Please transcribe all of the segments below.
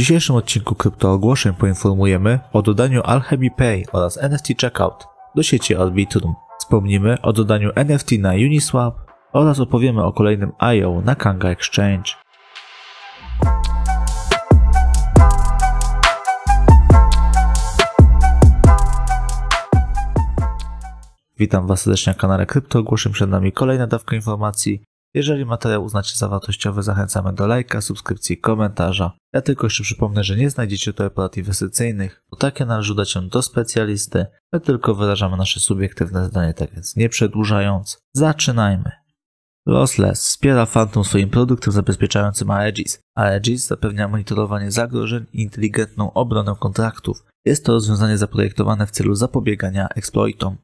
dzisiejszym odcinku kryptoogłoszeń poinformujemy o dodaniu Alchemy Pay oraz NFT Checkout do sieci Arbitrum. Wspomnimy o dodaniu NFT na Uniswap oraz opowiemy o kolejnym IO na Kanga Exchange. Witam Was serdecznie na kanale kryptoogłoszeń, przed nami kolejna dawka informacji. Jeżeli materiał uznacie za wartościowy, zachęcamy do lajka, subskrypcji, komentarza. Ja tylko jeszcze przypomnę, że nie znajdziecie tu porad inwestycyjnych, bo takie należy udać się do specjalisty. My tylko wyrażamy nasze subiektywne zdanie, tak więc nie przedłużając, zaczynajmy. Lossless wspiera Phantom swoim produktem zabezpieczającym Aegis. Aegis zapewnia monitorowanie zagrożeń i inteligentną obronę kontraktów. Jest to rozwiązanie zaprojektowane w celu zapobiegania exploitom.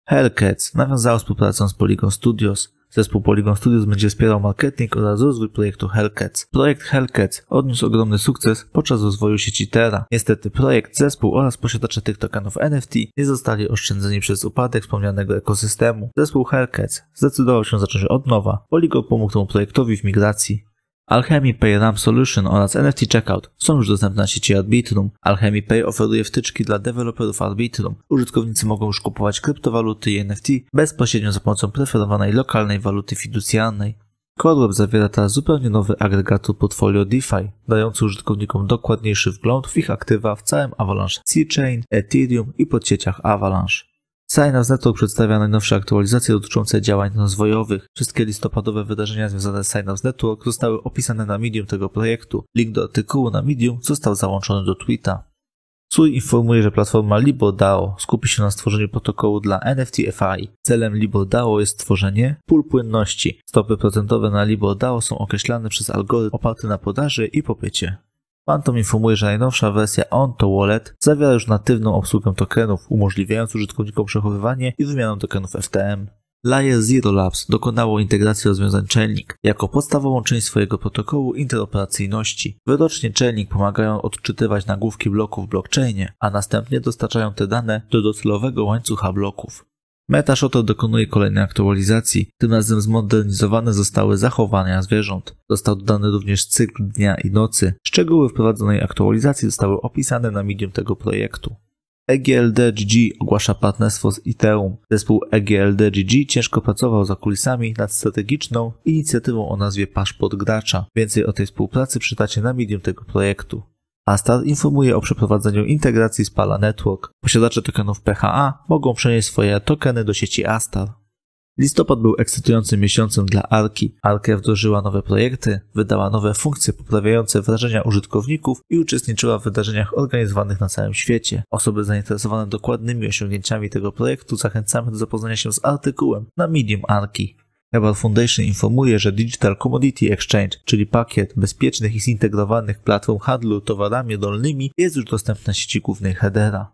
Hellcats nawiązało współpracę z Polygon Studios. Zespół Polygon Studios będzie wspierał marketing oraz rozwój projektu Hellcats. Projekt Hellcats odniósł ogromny sukces podczas rozwoju sieci Terra. Niestety projekt, zespół oraz posiadacze tych tokenów NFT nie zostali oszczędzeni przez upadek wspomnianego ekosystemu. Zespół Hellcats zdecydował się zacząć od nowa. Polygon pomógł temu projektowi w migracji. Alchemy Pay RAM Solution oraz NFT Checkout są już dostępne na sieci Arbitrum. Alchemy Pay oferuje wtyczki dla deweloperów Arbitrum. Użytkownicy mogą już kupować kryptowaluty i NFT bezpośrednio za pomocą preferowanej lokalnej waluty fiducjarnej. CoreWeb zawiera teraz zupełnie nowy agregator portfolio DeFi, dający użytkownikom dokładniejszy wgląd w ich aktywa w całym Avalanche C-Chain, Ethereum i podsieciach Avalanche. Synapse Network przedstawia najnowsze aktualizacje dotyczące działań rozwojowych. Wszystkie listopadowe wydarzenia związane z Synapse Network zostały opisane na Medium tego projektu. Link do artykułu na Medium został załączony do tweeta. Sui informuje, że platforma LiborDAO skupi się na stworzeniu protokołu dla NFT FI. Celem LiborDAO jest stworzenie pól płynności. Stopy procentowe na LiborDAO są określane przez algorytm oparty na podaży i popycie. Phantom informuje, że najnowsza wersja Onto Wallet zawiera już natywną obsługę tokenów, umożliwiając użytkownikom przechowywanie i wymianę tokenów FTM. Layer Zero Labs dokonało integracji rozwiązań Chainlink jako podstawową część swojego protokołu interoperacyjności. Wyrocznie Chainlink pomagają odczytywać nagłówki bloków w blockchainie, a następnie dostarczają te dane do docelowego łańcucha bloków. MetaShutter dokonuje kolejnej aktualizacji, tym razem zmodernizowane zostały zachowania zwierząt. Został dodany również cykl dnia i nocy. Szczegóły wprowadzonej aktualizacji zostały opisane na Medium tego projektu. EGLD-GG ogłasza partnerstwo z Ethereum. Zespół EGLD-GG ciężko pracował za kulisami nad strategiczną inicjatywą o nazwie Paszport Gracza. Więcej o tej współpracy przeczytacie na Medium tego projektu. Astar informuje o przeprowadzeniu integracji z Pala Network. Posiadacze tokenów PHA mogą przenieść swoje tokeny do sieci Astar. Listopad był ekscytującym miesiącem dla Arki. Arka wdrożyła nowe projekty, wydała nowe funkcje poprawiające wrażenia użytkowników i uczestniczyła w wydarzeniach organizowanych na całym świecie. Osoby zainteresowane dokładnymi osiągnięciami tego projektu zachęcamy do zapoznania się z artykułem na Medium Arki. Hebar Foundation informuje, że Digital Commodity Exchange, czyli pakiet bezpiecznych i zintegrowanych platform handlu towarami dolnymi, jest już dostępny na sieci głównej Hedera.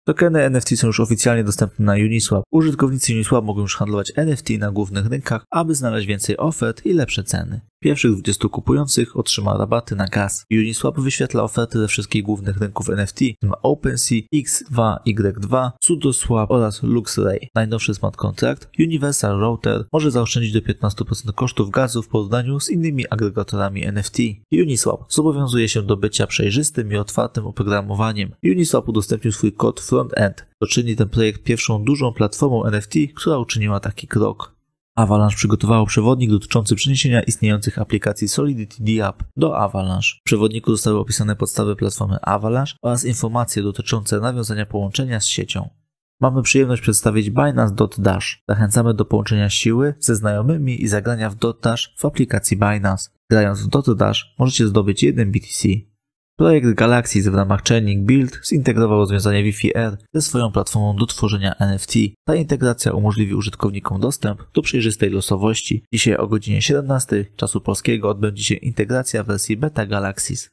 Tokeny NFT są już oficjalnie dostępne na Uniswap. Użytkownicy Uniswap mogą już handlować NFT na głównych rynkach, aby znaleźć więcej ofert i lepsze ceny. Pierwszych 20 kupujących otrzyma rabaty na gaz. Uniswap wyświetla oferty ze wszystkich głównych rynków NFT, w tym OpenSea, X2Y2, SudoSwap oraz LuxRay. Najnowszy smart contract Universal Router może zaoszczędzić do 15% kosztów gazu w porównaniu z innymi agregatorami NFT. Uniswap zobowiązuje się do bycia przejrzystym i otwartym oprogramowaniem. Uniswap udostępnił swój kod front-end. To czyni ten projekt pierwszą dużą platformą NFT, która uczyniła taki krok. Avalanche przygotowało przewodnik dotyczący przeniesienia istniejących aplikacji Solidity DApp do Avalanche. W przewodniku zostały opisane podstawy platformy Avalanche oraz informacje dotyczące nawiązania połączenia z siecią. Mamy przyjemność przedstawić Binance.Dash. Zachęcamy do połączenia siły ze znajomymi i zagrania w .Dash w aplikacji Binance. Grając w .Dash możecie zdobyć 1 BTC. Projekt Galaxis w ramach Chainlink Build zintegrował rozwiązanie Wi-Fi R ze swoją platformą do tworzenia NFT. Ta integracja umożliwi użytkownikom dostęp do przejrzystej losowości. Dzisiaj o godzinie 17 czasu polskiego odbędzie się integracja w wersji beta Galaxis.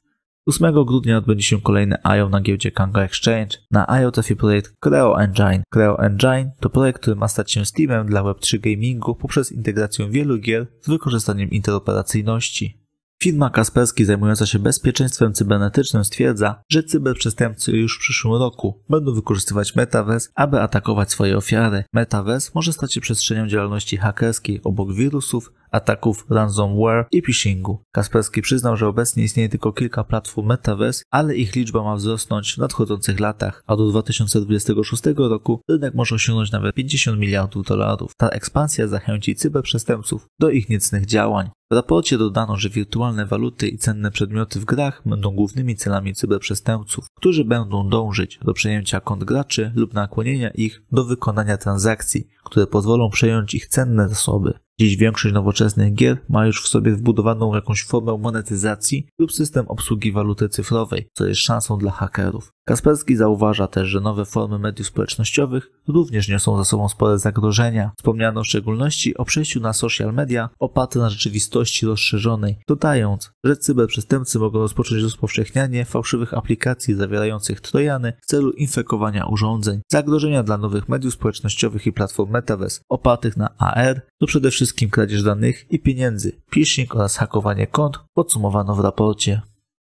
8 grudnia odbędzie się kolejny IO na giełdzie Kanga Exchange. Na IO trafi projekt Creo Engine. Creo Engine to projekt, który ma stać się Steamem dla Web3 gamingu poprzez integrację wielu gier z wykorzystaniem interoperacyjności. Firma Kaspersky zajmująca się bezpieczeństwem cybernetycznym stwierdza, że cyberprzestępcy już w przyszłym roku będą wykorzystywać Metaverse, aby atakować swoje ofiary. Metaverse może stać się przestrzenią działalności hakerskiej obok wirusów, ataków ransomware i phishingu. Kaspersky przyznał, że obecnie istnieje tylko kilka platform Metaverse, ale ich liczba ma wzrosnąć w nadchodzących latach, a do 2026 roku rynek może osiągnąć nawet $50 miliardów. Ta ekspansja zachęci cyberprzestępców do ich niecnych działań. W raporcie dodano, że wirtualne waluty i cenne przedmioty w grach będą głównymi celami cyberprzestępców, którzy będą dążyć do przejęcia kont graczy lub nakłonienia ich do wykonania transakcji, które pozwolą przejąć ich cenne zasoby. Dziś większość nowoczesnych gier ma już w sobie wbudowaną jakąś formę monetyzacji lub system obsługi waluty cyfrowej, co jest szansą dla hakerów. Kaspersky zauważa też, że nowe formy mediów społecznościowych również niosą za sobą spore zagrożenia. Wspomniano w szczególności o przejściu na social media oparte na rzeczywistości rozszerzonej, dodając, że cyberprzestępcy mogą rozpocząć rozpowszechnianie fałszywych aplikacji zawierających trojany w celu infekowania urządzeń. Zagrożenia dla nowych mediów społecznościowych i platform Metaverse opartych na AR to przede wszystkim kradzież danych i pieniędzy, phishing oraz hakowanie kont, podsumowano w raporcie.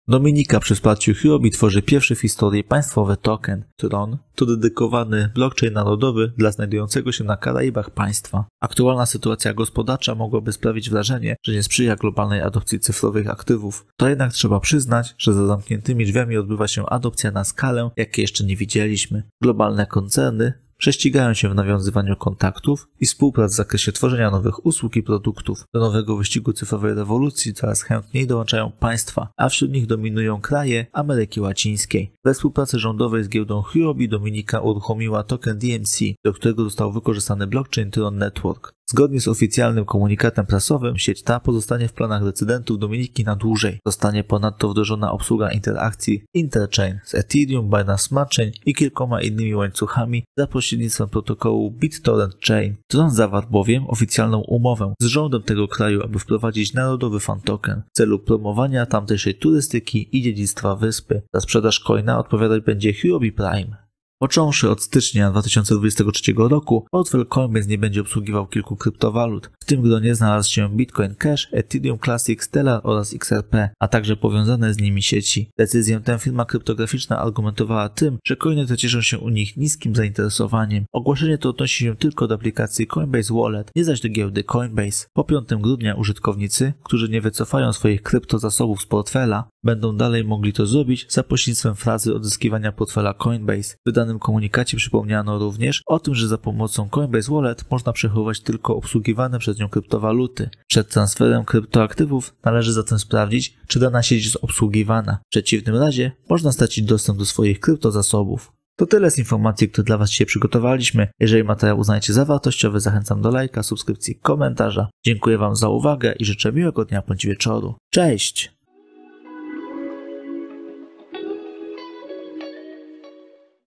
Dominika przy wsparciu Huobi tworzy pierwszy w historii państwowy token Tron. To dedykowany blockchain narodowy dla znajdującego się na Karaibach państwa. Aktualna sytuacja gospodarcza mogłaby sprawić wrażenie, że nie sprzyja globalnej adopcji cyfrowych aktywów. To jednak trzeba przyznać, że za zamkniętymi drzwiami odbywa się adopcja na skalę, jakiej jeszcze nie widzieliśmy. Globalne koncerny prześcigają się w nawiązywaniu kontaktów i współprac w zakresie tworzenia nowych usług i produktów. Do nowego wyścigu cyfrowej rewolucji coraz chętniej dołączają państwa, a wśród nich dominują kraje Ameryki Łacińskiej. We współpracy rządowej z giełdą Huobi Dominika uruchomiła token DMC, do którego został wykorzystany blockchain Tron Network. Zgodnie z oficjalnym komunikatem prasowym, sieć ta pozostanie w planach decydentów Dominiki na dłużej. Zostanie ponadto wdrożona obsługa interakcji Interchain z Ethereum, Binance Smart Chain i kilkoma innymi łańcuchami za pośrednictwem protokołu BitTorrent Chain. Tron zawarł bowiem oficjalną umowę z rządem tego kraju, aby wprowadzić narodowy fan token w celu promowania tamtejszej turystyki i dziedzictwa wyspy. Za sprzedaż coina odpowiadać będzie Huobi Prime. Począwszy od stycznia 2023 roku, portfel Coinbase nie będzie obsługiwał kilku kryptowalut. W tym gronie znalazł się Bitcoin Cash, Ethereum Classic, Stellar oraz XRP, a także powiązane z nimi sieci. Decyzję tę firma kryptograficzna argumentowała tym, że coiny te cieszą się u nich niskim zainteresowaniem. Ogłoszenie to odnosi się tylko do aplikacji Coinbase Wallet, nie zaś do giełdy Coinbase. Po 5 grudnia użytkownicy, którzy nie wycofają swoich kryptozasobów z portfela, będą dalej mogli to zrobić za pośrednictwem frazy odzyskiwania portfela Coinbase. W wydanym komunikacie przypomniano również o tym, że za pomocą Coinbase Wallet można przechowywać tylko obsługiwane przez nią kryptowaluty. Przed transferem kryptoaktywów należy zatem sprawdzić, czy dana sieć jest obsługiwana. W przeciwnym razie można stracić dostęp do swoich kryptozasobów. To tyle z informacji, które dla Was dzisiaj przygotowaliśmy. Jeżeli materiał uznajecie za wartościowy, zachęcam do lajka, subskrypcji, komentarza. Dziękuję Wam za uwagę i życzę miłego dnia bądź wieczoru. Cześć!